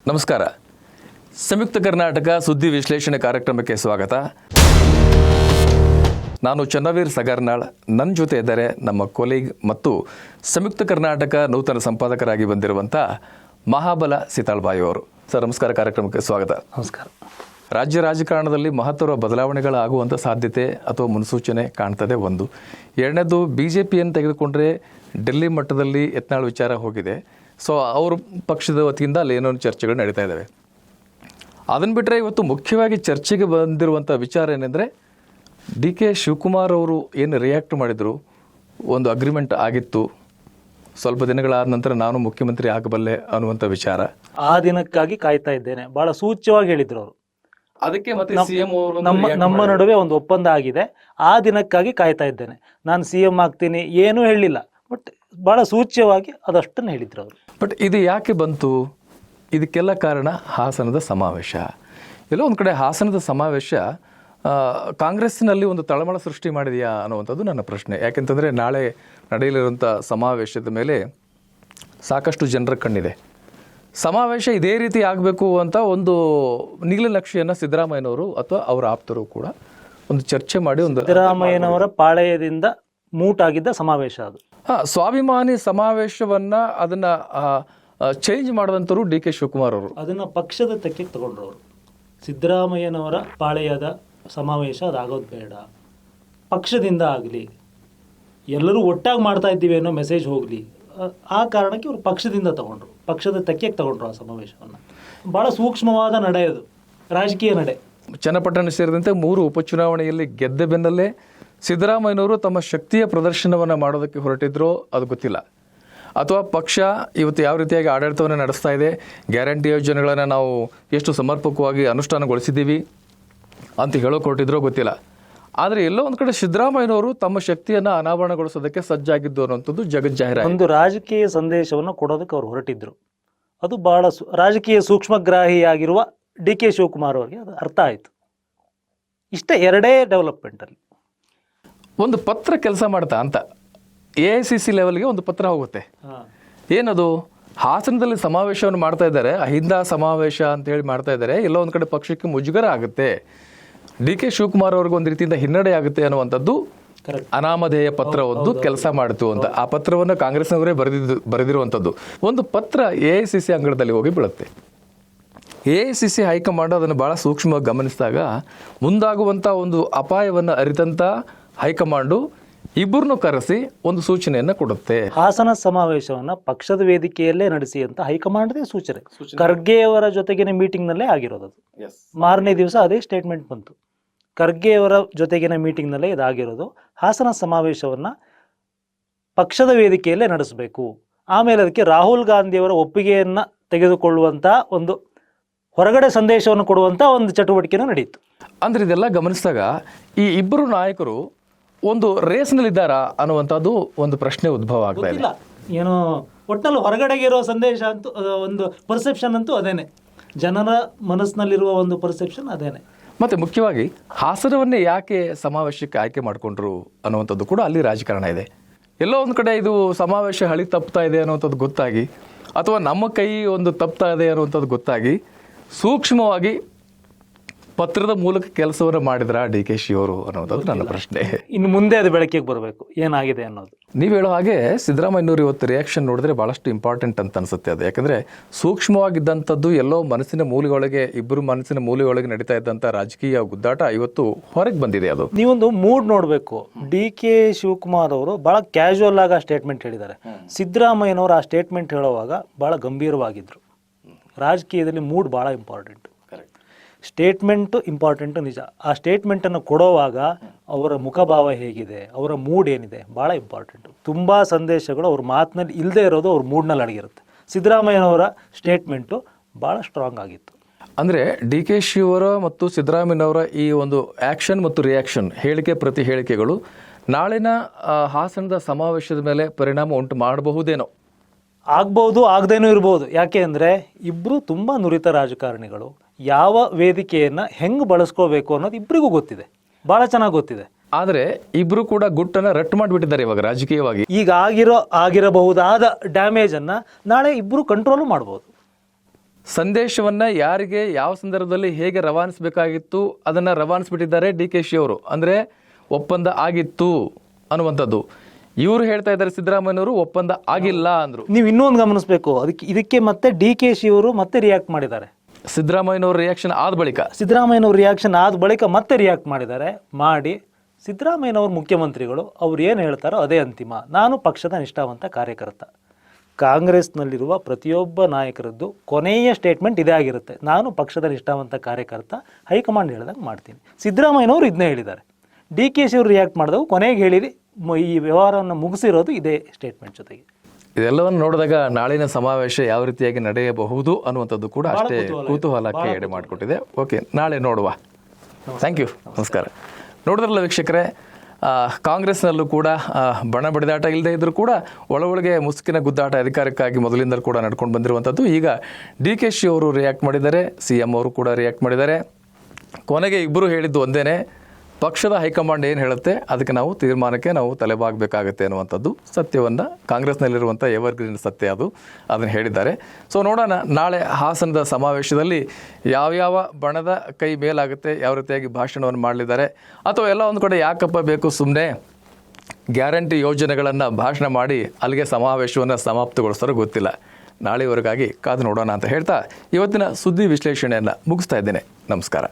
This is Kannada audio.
ನಮಸ್ಕಾರ. ಸಂಯುಕ್ತ ಕರ್ನಾಟಕ ಸುದ್ದಿ ವಿಶ್ಲೇಷಣೆ ಕಾರ್ಯಕ್ರಮಕ್ಕೆ ಸ್ವಾಗತ. ನಾನು ಚನ್ನವೀರ್ ಸಗರ್ನಾಳ್. ನನ್ನ ಜೊತೆ ಇದ್ದಾರೆ ನಮ್ಮ ಕೊಲೀಗ್ ಮತ್ತು ಸಂಯುಕ್ತ ಕರ್ನಾಟಕ ನೂತನ ಸಂಪಾದಕರಾಗಿ ಬಂದಿರುವಂಥ ಮಹಾಬಲ ಸೀತಾಳ್ಬಾಯಿ ಅವರು. ಸರ್ ನಮಸ್ಕಾರ, ಕಾರ್ಯಕ್ರಮಕ್ಕೆ ಸ್ವಾಗತ. ನಮಸ್ಕಾರ. ರಾಜ್ಯ ರಾಜಕಾರಣದಲ್ಲಿ ಮಹತ್ವದ ಬದಲಾವಣೆಗಳಾಗುವಂಥ ಸಾಧ್ಯತೆ ಅಥವಾ ಮುನ್ಸೂಚನೆ ಕಾಣ್ತದೆ. ಒಂದು ಎರಡನೇದು, BJPಯನ್ನು ತೆಗೆದುಕೊಂಡ್ರೆ ಡೆಲ್ಲಿ ಮಟ್ಟದಲ್ಲಿ ಯತ್ನಾಳ್ ವಿಚಾರ ಹೋಗಿದೆ. ಸೊ ಅವ್ರ ಪಕ್ಷದ ವತಿಯಿಂದ ಅಲ್ಲಿ ಏನೋ ಚರ್ಚೆಗಳು ನಡೀತಾ ಇದ್ದಾವೆ. ಅದನ್ನು ಬಿಟ್ಟರೆ ಇವತ್ತು ಮುಖ್ಯವಾಗಿ ಚರ್ಚೆಗೆ ಬಂದಿರುವಂಥ ವಿಚಾರ ಏನೆಂದರೆ, DK ಶಿವಕುಮಾರ್ ಅವರು ಏನು ರಿಯಾಕ್ಟ್ ಮಾಡಿದರು, ಒಂದು ಅಗ್ರಿಮೆಂಟ್ ಆಗಿತ್ತು, ಸ್ವಲ್ಪ ದಿನಗಳಾದ ನಂತರ ನಾನು ಮುಖ್ಯಮಂತ್ರಿ ಆಗಬಲ್ಲೆ ಅನ್ನುವಂಥ ವಿಚಾರ. ಆ ದಿನಕ್ಕಾಗಿ ಕಾಯ್ತಾ ಇದ್ದೇನೆ, ಬಹಳ ಸೂಚ್ಯವಾಗಿ ಹೇಳಿದ್ರು ಅವರು. ಅದಕ್ಕೆ ಮತ್ತೆ CM ಅವರು ನಮ್ಮ ನಡುವೆ ಒಂದು ಒಪ್ಪಂದ ಆಗಿದೆ, ಆ ದಿನಕ್ಕಾಗಿ ಕಾಯ್ತಾ ಇದ್ದೇನೆ, ನಾನು CM ಆಗ್ತೀನಿ ಏನೂ ಹೇಳಿಲ್ಲ, ಬಟ್ ಬಹಳ ಸೂಚ್ಯವಾಗಿ ಅದಷ್ಟನ್ನು ಹೇಳಿದ್ರು ಅವರು. ಬಟ್ ಇದು ಯಾಕೆ ಬಂತು? ಇದಕ್ಕೆಲ್ಲ ಕಾರಣ ಹಾಸನದ ಸಮಾವೇಶ. ಎಲ್ಲೋ ಒಂದು ಕಡೆ ಹಾಸನದ ಸಮಾವೇಶ ಕಾಂಗ್ರೆಸ್ಸಿನಲ್ಲಿ ಒಂದು ತಳಮಳ ಸೃಷ್ಟಿ ಮಾಡಿದೆಯಾ ಅನ್ನುವಂಥದ್ದು ನನ್ನ ಪ್ರಶ್ನೆ. ಯಾಕೆಂತಂದರೆ ನಾಳೆ ನಡೆಯಲಿರುವಂಥ ಸಮಾವೇಶದ ಮೇಲೆ ಸಾಕಷ್ಟು ಜನರ ಕಣ್ಣಿದೆ. ಸಮಾವೇಶ ಇದೇ ರೀತಿ ಆಗಬೇಕು ಅಂತ ಒಂದು ನೀಲನಕ್ಷೆಯನ್ನು ಸಿದ್ದರಾಮಯ್ಯನವರು ಅಥವಾ ಅವರ ಆಪ್ತರು ಕೂಡ ಒಂದು ಚರ್ಚೆ ಮಾಡಿ ಒಂದು ಸಿದ್ದರಾಮಯ್ಯನವರ ಪಾಳೆಯದಿಂದ ಮೂಟಾಗಿದ್ದ ಸಮಾವೇಶ ಅದು. ಸ್ವಾಭಿಮಾನಿ ಸಮಾವೇಶವನ್ನು ಅದನ್ನು ಚೇಂಜ್ ಮಾಡಿದಂಥವ್ರು DK ಶಿವಕುಮಾರ್ ಅವರು. ಅದನ್ನು ಪಕ್ಷದ ತೆಕ್ಕೆಗೆ ತಗೊಂಡ್ರು ಅವರು. ಸಿದ್ದರಾಮಯ್ಯನವರ ಪಾಳೆಯದ ಸಮಾವೇಶ ಅದಾಗೋದು ಬೇಡ, ಪಕ್ಷದಿಂದ ಆಗಲಿ, ಎಲ್ಲರೂ ಒಟ್ಟಾಗಿ ಮಾಡ್ತಾ ಇದ್ದೀವಿ ಅನ್ನೋ ಮೆಸೇಜ್ ಹೋಗಲಿ, ಆ ಕಾರಣಕ್ಕೆ ಅವರು ಪಕ್ಷದಿಂದ ತಗೊಂಡ್ರು, ಪಕ್ಷದ ತೆಕ್ಕೆಗೆ ತಗೊಂಡ್ರು ಆ ಸಮಾವೇಶವನ್ನು. ಭಾಳ ಸೂಕ್ಷ್ಮವಾದ ನಡೆ ಅದು, ರಾಜಕೀಯ ನಡೆ. ಚನ್ನಪಟ್ಟಣ ಸೇರಿದಂತೆ 3 ಉಪಚುನಾವಣೆಯಲ್ಲಿ ಗೆದ್ದ ಬೆನ್ನಲ್ಲೇ ಸಿದ್ದರಾಮಯ್ಯನವರು ತಮ್ಮ ಶಕ್ತಿಯ ಪ್ರದರ್ಶನವನ್ನು ಮಾಡೋದಕ್ಕೆ ಹೊರಟಿದ್ರೋ ಅದು ಗೊತ್ತಿಲ್ಲ, ಅಥವಾ ಪಕ್ಷ ಇವತ್ತು ಯಾವ ರೀತಿಯಾಗಿ ಆಡಳಿತವನ್ನು ನಡೆಸ್ತಾ ಇದೆ, ಗ್ಯಾರಂಟಿ ಯೋಜನೆಗಳನ್ನು ನಾವು ಎಷ್ಟು ಸಮರ್ಪಕವಾಗಿ ಅನುಷ್ಠಾನಗೊಳಿಸಿದ್ದೀವಿ ಅಂತ ಹೇಳೋಕೆ ಹೊರಟಿದ್ರೋ ಗೊತ್ತಿಲ್ಲ. ಆದರೆ ಎಲ್ಲೋ ಒಂದು ಕಡೆ ಸಿದ್ದರಾಮಯ್ಯನವರು ತಮ್ಮ ಶಕ್ತಿಯನ್ನು ಅನಾವರಣಗೊಳಿಸೋದಕ್ಕೆ ಸಜ್ಜಾಗಿದ್ದು ಅನ್ನೋಂಥದ್ದು ಜಗಜ್ಜಾಹಿರ. ಒಂದು ರಾಜಕೀಯ ಸಂದೇಶವನ್ನು ಕೊಡೋದಕ್ಕೆ ಅವರು ಹೊರಟಿದ್ರು. ಅದು ಬಹಳ ರಾಜಕೀಯ ಸೂಕ್ಷ್ಮಗ್ರಾಹಿಯಾಗಿರುವ DK ಶಿವಕುಮಾರ್ ಅವರಿಗೆ ಅದು ಅರ್ಥ ಆಯಿತು. ಇಷ್ಟೇ, ಎರಡೇ ಡೆವಲಪ್ಮೆಂಟಲ್ಲಿ ಒಂದು ಪತ್ರ ಕೆಲಸ ಮಾಡ್ತಾ ಅಂತ AICC ಲೆವೆಲ್ಗೆ ಒಂದು ಪತ್ರ ಹೋಗುತ್ತೆ. ಏನದು? ಹಾಸನದಲ್ಲಿ ಸಮಾವೇಶವನ್ನು ಮಾಡ್ತಾ ಇದ್ದಾರೆ, ಅಹಿಂದ ಸಮಾವೇಶ ಅಂತ ಹೇಳಿ ಮಾಡ್ತಾ ಇದ್ದಾರೆ. ಎಲ್ಲೋ ಒಂದು ಕಡೆ ಪಕ್ಷಕ್ಕೆ ಮುಜುಗರ ಆಗುತ್ತೆ, DK ಶಿವಕುಮಾರ್ ಅವ್ರಿಗೆ ಒಂದು ರೀತಿಯಿಂದ ಹಿನ್ನಡೆ ಆಗುತ್ತೆ ಅನ್ನುವಂಥದ್ದು ಅನಾಮಧೇಯ ಪತ್ರ ಒಂದು ಕೆಲಸ ಮಾಡಿತು ಅಂತ. ಆ ಪತ್ರವನ್ನು ಕಾಂಗ್ರೆಸ್ನವರೇ ಬರೆದಿರುವಂಥದ್ದು. ಒಂದು ಪತ್ರ AICC ಅಂಗಳದಲ್ಲಿ ಹೋಗಿ ಬೀಳುತ್ತೆ. AICC ಹೈಕಮಾಂಡ್ ಅದನ್ನು ಭಾಳ ಸೂಕ್ಷ್ಮವಾಗಿ ಗಮನಿಸಿದಾಗ ಮುಂದಾಗುವಂಥ ಒಂದು ಅಪಾಯವನ್ನು ಅರಿತಂಥ ಹೈಕಮಾಂಡು ಇಬ್ಬರನ್ನು ಕರೆಸಿ ಒಂದು ಸೂಚನೆಯನ್ನು ಕೊಡುತ್ತೆ. ಹಾಸನ ಸಮಾವೇಶವನ್ನು ಪಕ್ಷದ ವೇದಿಕೆಯಲ್ಲೇ ನಡೆಸಿ ಅಂತ ಹೈಕಮಾಂಡ್ದೇ ಸೂಚನೆ. ಖರ್ಗೆ ಅವರ ಜೊತೆಗಿನ ಮೀಟಿಂಗ್ನಲ್ಲೇ ಆಗಿರೋದು. ಮಾರನೇ ದಿವಸ ಅದೇ ಸ್ಟೇಟ್ಮೆಂಟ್ ಬಂತು. ಖರ್ಗೆ ಅವರ ಜೊತೆಗಿನ ಮೀಟಿಂಗ್ನಲ್ಲೇ ಇದಾಗಿರೋದು. ಹಾಸನ ಸಮಾವೇಶವನ್ನು ಪಕ್ಷದ ವೇದಿಕೆಯಲ್ಲೇ ನಡೆಸಬೇಕು, ಆಮೇಲೆ ಅದಕ್ಕೆ ರಾಹುಲ್ ಗಾಂಧಿಯವರ ಒಪ್ಪಿಗೆಯನ್ನು ತೆಗೆದುಕೊಳ್ಳುವಂಥ ಒಂದು ಹೊರಗಡೆ ಸಂದೇಶವನ್ನು ಕೊಡುವಂಥ ಒಂದು ಚಟುವಟಿಕೆನೂ ನಡೆಯಿತು. ಅಂದರೆ ಇದೆಲ್ಲ ಗಮನಿಸಿದಾಗ ಈ ಇಬ್ಬರು ನಾಯಕರು ಒಂದು ರೇಸ್ನಲ್ಲಿದ್ದಾರಾ ಅನ್ನುವಂಥದ್ದು ಒಂದು ಪ್ರಶ್ನೆ ಉದ್ಭವ ಆಗ್ತಾ ಇದೆ. ಏನೋ ಒಟ್ಟಲ್ಲಿ ಹೊರಗಡೆಗೆ ಇರೋ ಸಂದೇಶ ಅಂತೂ, ಒಂದು ಪರ್ಸೆಪ್ಷನ್ ಅಂತೂ ಅದೇನೆ, ಜನರ ಮನಸ್ಸಿನಲ್ಲಿರುವ ಒಂದು ಪರ್ಸೆಪ್ಷನ್ ಅದೇನೆ. ಮತ್ತು ಮುಖ್ಯವಾಗಿ ಹಾಸನವನ್ನೇ ಯಾಕೆ ಸಮಾವೇಶಕ್ಕೆ ಆಯ್ಕೆ ಮಾಡಿಕೊಂಡ್ರು ಅನ್ನುವಂಥದ್ದು ಕೂಡ ಅಲ್ಲಿ ರಾಜಕಾರಣ ಇದೆ. ಎಲ್ಲೋ ಒಂದು ಕಡೆ ಇದು ಸಮಾವೇಶ ಹಳಿ ತಪ್ತಾ ಇದೆ ಅನ್ನುವಂಥದ್ದು ಗೊತ್ತಾಗಿ, ಅಥವಾ ನಮ್ಮ ಕೈ ಒಂದು ತಪ್ತಾ ಇದೆ ಅನ್ನುವಂಥದ್ದು ಗೊತ್ತಾಗಿ ಸೂಕ್ಷ್ಮವಾಗಿ ಪತ್ರದ ಮೂಲಕ ಕೆಲಸವನ್ನು ಮಾಡಿದ್ರ DK ಅವರು ಅನ್ನೋದು ನನ್ನ ಪ್ರಶ್ನೆ. ಇನ್ನು ಮುಂದೆ ಅದು ಬೆಳಕಿಗೆ ಬರಬೇಕು ಏನಾಗಿದೆ ಅನ್ನೋದು. ನೀವು ಹೇಳೋ ಹಾಗೆ ಸಿದ್ದರಾಮಯ್ಯನವರು ಇವತ್ತು ರಿಯಾಕ್ಷನ್ ನೋಡಿದ್ರೆ ಭಾಳಷ್ಟು ಇಂಪಾರ್ಟೆಂಟ್ ಅಂತ ಅನಿಸುತ್ತೆ ಅದು. ಯಾಕಂದರೆ ಸೂಕ್ಷ್ಮವಾಗಿದ್ದಂಥದ್ದು ಎಲ್ಲೋ ಮನಸ್ಸಿನ ಮೂಲೆಯೊಳಗೆ, ಇಬ್ಬರು ಮನಸ್ಸಿನ ಮೂಲೆಯೊಳಗೆ ನಡೀತಾ ಇದ್ದಂಥ ರಾಜಕೀಯ ಗುದ್ದಾಟ ಇವತ್ತು ಹೊರಗೆ ಬಂದಿದೆ. ಅದು ನೀವೊಂದು ಮೂಡ್ ನೋಡಬೇಕು. DK ಶಿವಕುಮಾರ್ ಅವರು ಭಾಳ ಕ್ಯಾಶುವಲ್ ಆಗಿ ಆ ಸ್ಟೇಟ್ಮೆಂಟ್ ಹೇಳಿದ್ದಾರೆ. ಸಿದ್ದರಾಮಯ್ಯನವರು ಆ ಸ್ಟೇಟ್ಮೆಂಟ್ ಹೇಳುವಾಗ ಭಾಳ ಗಂಭೀರವಾಗಿದ್ದರು. ರಾಜಕೀಯದಲ್ಲಿ ಮೂಡ್ ಭಾಳ ಇಂಪಾರ್ಟೆಂಟ್. ಸ್ಟೇಟ್ಮೆಂಟು ಇಂಪಾರ್ಟೆಂಟು ನಿಜ. ಆ ಸ್ಟೇಟ್ಮೆಂಟನ್ನು ಕೊಡೋವಾಗ ಅವರ ಮುಖಭಾವ ಹೇಗಿದೆ, ಅವರ ಮೂಡ್ ಏನಿದೆ, ಭಾಳ ಇಂಪಾರ್ಟೆಂಟು. ತುಂಬ ಸಂದೇಶಗಳು ಅವ್ರ ಮಾತಿನಲ್ಲಿ ಇಲ್ಲದೆ ಇರೋದು ಅವ್ರ ಮೂಡ್ನಲ್ಲಿ ಅಡಗಿರುತ್ತೆ. ಸಿದ್ದರಾಮಯ್ಯನವರ ಸ್ಟೇಟ್ಮೆಂಟು ಭಾಳ ಸ್ಟ್ರಾಂಗ್ ಆಗಿತ್ತು. ಅಂದರೆ DK ಶಿವರ ಮತ್ತು ಸಿದ್ದರಾಮಯ್ಯನವರ ಈ ಒಂದು ಆ್ಯಕ್ಷನ್ ಮತ್ತು ರಿಯಾಕ್ಷನ್, ಹೇಳಿಕೆ ಪ್ರತಿ ಹೇಳಿಕೆಗಳು ನಾಳಿನ ಹಾಸನದ ಸಮಾವೇಶದ ಮೇಲೆ ಪರಿಣಾಮ ಉಂಟು ಮಾಡಬಹುದೇನೋ. ಆಗ್ಬೋದು, ಆಗದೇನೂ ಇರ್ಬೋದು. ಯಾಕೆ ಅಂದರೆ ಇಬ್ಬರು ತುಂಬ ನುರಿತ ರಾಜಕಾರಣಿಗಳು. ಯಾವ ವೇದಿಕೆಯನ್ನು ಹೆಂಗೆ ಬಳಸ್ಕೋಬೇಕು ಅನ್ನೋದು ಇಬ್ಬರಿಗೂ ಗೊತ್ತಿದೆ, ಭಾಳ ಚೆನ್ನಾಗಿ ಗೊತ್ತಿದೆ. ಆದರೆ ಇಬ್ರು ಕೂಡ ಗುಟ್ಟನ್ನು ರಟ್ಟು ಮಾಡಿಬಿಟ್ಟಿದ್ದಾರೆ ಇವಾಗ ರಾಜಕೀಯವಾಗಿ. ಈಗ ಆಗಿರಬಹುದಾದ ಡ್ಯಾಮೇಜನ್ನು ನಾಳೆ ಇಬ್ಬರು ಕಂಟ್ರೋಲು ಮಾಡ್ಬೋದು. ಸಂದೇಶವನ್ನು ಯಾರಿಗೆ ಯಾವ ಸಂದರ್ಭದಲ್ಲಿ ಹೇಗೆ ರವಾನಿಸಬೇಕಾಗಿತ್ತು ಅದನ್ನು ರವಾನಿಸ್ಬಿಟ್ಟಿದ್ದಾರೆ ಡಿ ಕೆ ಶಿ ಅವರು. ಅಂದರೆ ಒಪ್ಪಂದ ಆಗಿತ್ತು ಅನ್ನುವಂಥದ್ದು. ಇವರು ಹೇಳ್ತಾ ಇದ್ದಾರೆ ಸಿದ್ದರಾಮಯ್ಯನವರು ಒಪ್ಪಂದ ಆಗಿಲ್ಲ ಅಂದರು. ನೀವು ಇನ್ನೊಂದು ಗಮನಿಸಬೇಕು, ಇದಕ್ಕೆ ಮತ್ತೆ ಡಿ ಕೆ ಶಿ ಅವರು ಮತ್ತೆ ರಿಯಾಕ್ಟ್ ಮಾಡಿದ್ದಾರೆ. ಸಿದ್ದರಾಮಯ್ಯನವ್ರ ರಿಯಾಕ್ಷನ್ ಆದ ಬಳಿಕ ಮತ್ತೆ ರಿಯಾಕ್ಟ್ ಮಾಡಿ ಸಿದ್ದರಾಮಯ್ಯನವರು ಮುಖ್ಯಮಂತ್ರಿಗಳು ಅವ್ರು ಏನು ಹೇಳ್ತಾರೋ ಅದೇ ಅಂತಿಮ, ನಾನು ಪಕ್ಷದ ನಿಷ್ಠಾವಂತ ಕಾರ್ಯಕರ್ತ. ಕಾಂಗ್ರೆಸ್ನಲ್ಲಿರುವ ಪ್ರತಿಯೊಬ್ಬ ನಾಯಕರದ್ದು ಕೊನೆಯ ಸ್ಟೇಟ್ಮೆಂಟ್ ಇದೇ ಆಗಿರುತ್ತೆ, ನಾನು ಪಕ್ಷದ ನಿಷ್ಠಾವಂತ ಕಾರ್ಯಕರ್ತ, ಹೈಕಮಾಂಡ್ ಹೇಳ್ದಂಗೆ ಮಾಡ್ತೀನಿ. ಸಿದ್ದರಾಮಯ್ಯನವರು ಇದನ್ನೇ ಹೇಳಿದ್ದಾರೆ. ಡಿ ಕೆ ಶಿ ಅವರು ರಿಯಾಕ್ಟ್ ಮಾಡಿದವು, ಕೊನೆಗೆ ಹೇಳಿರಿ ಈ ವ್ಯವಹಾರವನ್ನು ಮುಗಿಸಿರೋದು ಇದೇ ಸ್ಟೇಟ್ಮೆಂಟ್ ಜೊತೆಗೆ. ಇದೆಲ್ಲವನ್ನು ನೋಡಿದಾಗ ನಾಳಿನ ಸಮಾವೇಶ ಯಾವ ರೀತಿಯಾಗಿ ನಡೆಯಬಹುದು ಅನ್ನುವಂಥದ್ದು ಕೂಡ ಅಷ್ಟೇ ಕುತೂಹಲಕ್ಕೆ ಎಡೆ ಮಾಡಿಕೊಟ್ಟಿದೆ. ಓಕೆ, ನಾಳೆ ನೋಡುವ. ಥ್ಯಾಂಕ್ ಯು, ನಮಸ್ಕಾರ. ನೋಡಿದ್ರಲ್ಲ ವೀಕ್ಷಕರೇ, ಕಾಂಗ್ರೆಸ್ನಲ್ಲೂ ಕೂಡ ಬಣ ಬಡಿದಾಟ ಇಲ್ಲದೆ ಇದ್ದರೂ ಕೂಡ ಒಳಗೆ ಮುಸುಕಿನ ಗುದ್ದಾಟ ಅಧಿಕಾರಕ್ಕಾಗಿ ಮೊದಲಿಂದಲೂ ಕೂಡ ನಡ್ಕೊಂಡು ಬಂದಿರುವಂಥದ್ದು. ಈಗ ಡಿ ಕೆ ಶಿ ಅವರು ರಿಯಾಕ್ಟ್ ಮಾಡಿದ್ದಾರೆ, CM ಅವರು ಕೂಡ ರಿಯಾಕ್ಟ್ ಮಾಡಿದ್ದಾರೆ. ಕೊನೆಗೆ ಇಬ್ಬರು ಹೇಳಿದ್ದು ಒಂದೇ, ಪಕ್ಷದ ಹೈಕಮಾಂಡ್ ಏನು ಹೇಳುತ್ತೆ ಅದಕ್ಕೆ ನಾವು ತೀರ್ಮಾನಕ್ಕೆ ನಾವು ತಲೆಬಾಗಬೇಕಾಗತ್ತೆ ಅನ್ನುವಂಥದ್ದು ಸತ್ಯವನ್ನು, ಕಾಂಗ್ರೆಸ್ನಲ್ಲಿರುವಂಥ ಎವರ್ಗ್ರೀನ್ ಸತ್ಯ ಅದನ್ನು ಹೇಳಿದ್ದಾರೆ. ಸೊ ನೋಡೋಣ ನಾಳೆ ಹಾಸನದ ಸಮಾವೇಶದಲ್ಲಿ ಯಾವ್ಯಾವ ಬಣದ ಕೈ ಮೇಲಾಗುತ್ತೆ, ಯಾವ ರೀತಿಯಾಗಿ ಭಾಷಣವನ್ನು ಮಾಡಲಿದ್ದಾರೆ, ಅಥವಾ ಎಲ್ಲ ಒಂದು ಕಡೆ ಯಾಕಪ್ಪ ಬೇಕು ಸುಮ್ಮನೆ ಗ್ಯಾರಂಟಿ ಯೋಜನೆಗಳನ್ನು ಭಾಷಣ ಮಾಡಿ ಅಲ್ಲಿಗೆ ಸಮಾವೇಶವನ್ನು ಸಮಾಪ್ತಗೊಳಿಸ್ತಾರೋ ಗೊತ್ತಿಲ್ಲ. ನಾಳೆವರೆಗಾಗಿ ಕಾದು ನೋಡೋಣ ಅಂತ ಹೇಳ್ತಾ ಇವತ್ತಿನ ಸುದ್ದಿ ವಿಶ್ಲೇಷಣೆಯನ್ನು ಮುಗಿಸ್ತಾ ಇದ್ದೇನೆ. ನಮಸ್ಕಾರ.